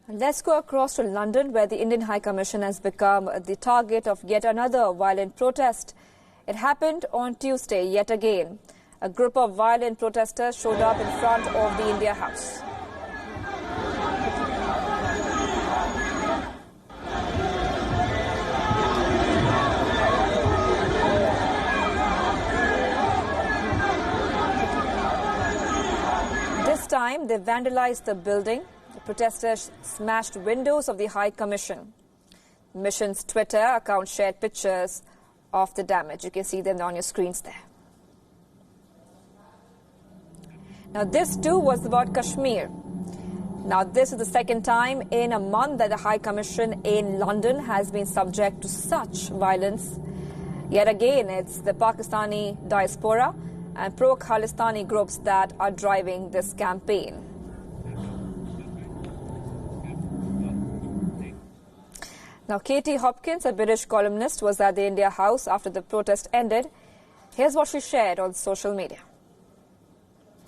Let's go across to London, where the Indian High Commission has become the target of yet another violent protest. It happened on Tuesday yet again. A group of violent protesters showed up in front of the India House. This time, they vandalized the building. The protesters smashed windows of the High Commission. The mission's Twitter account shared pictures of the damage. You can see them on your screens there. Now, this too was about Kashmir. Now, this is the second time in a month that the High Commission in London has been subject to such violence. Yet again, it's the Pakistani diaspora and pro-Khalistani groups that are driving this campaign. Now, Katie Hopkins, a British columnist, was at the India House after the protest ended. Here's what she shared on social media.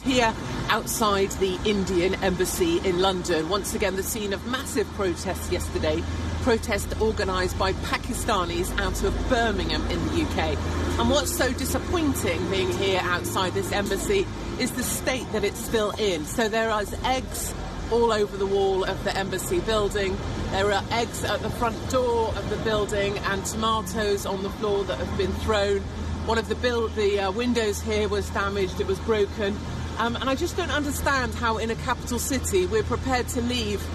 Here outside the Indian Embassy in London, once again the scene of massive protests yesterday. Protests organised by Pakistanis out of Birmingham in the UK. And what's so disappointing being here outside this embassy is the state that it's still in. So there are eggs all over the wall of the embassy building. There are eggs at the front door of the building and tomatoes on the floor that have been thrown. One of the windows here was damaged, it was broken. And I just don't understand how in a capital city we're prepared to leave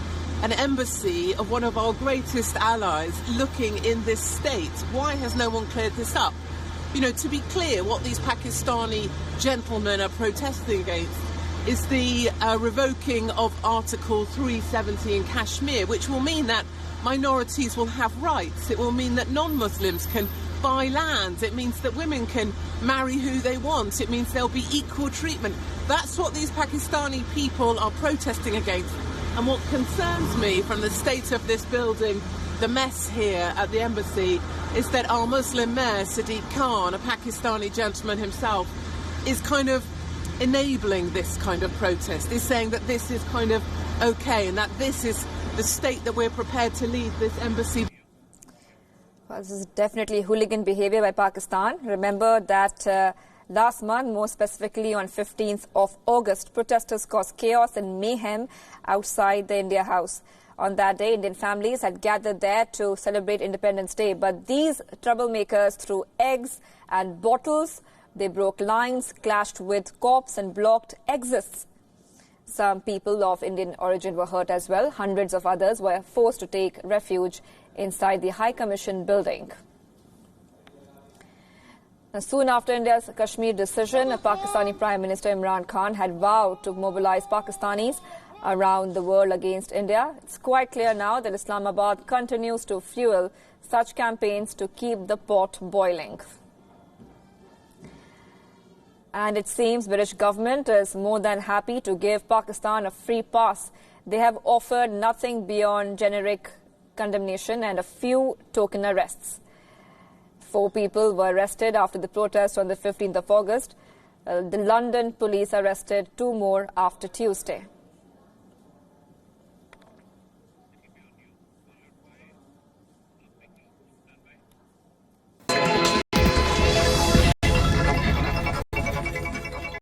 an embassy of one of our greatest allies looking in this state. Why has no one cleared this up? You know, to be clear, what these Pakistani gentlemen are protesting against is the revoking of Article 370 in Kashmir, which will mean that minorities will have rights. It will mean that non-Muslims can buy land. It means that women can marry who they want. It means there'll be equal treatment. That's what these Pakistani people are protesting against. And what concerns me from the state of this building, the mess here at the embassy, is that our Muslim mayor, Sadiq Khan, a Pakistani gentleman himself, is kind of enabling this kind of protest, is saying that this is kind of okay and that this is the state that we're prepared to leave this embassy. Well, this is definitely hooligan behavior by Pakistan. Remember that last month, more specifically on 15th of August, protesters caused chaos and mayhem outside the India House. On that day, Indian families had gathered there to celebrate Independence Day. But these troublemakers threw eggs and bottles. They broke lines, clashed with cops and blocked exits. Some people of Indian origin were hurt as well. Hundreds of others were forced to take refuge inside the High Commission building. Now, soon after India's Kashmir decision, Pakistani Prime Minister Imran Khan had vowed to mobilize Pakistanis around the world against India. It's quite clear now that Islamabad continues to fuel such campaigns to keep the pot boiling. And it seems British government is more than happy to give Pakistan a free pass. They have offered nothing beyond generic condemnation and a few token arrests. 4 people were arrested after the protest on the 15th of August. The London police arrested 2 more after Tuesday.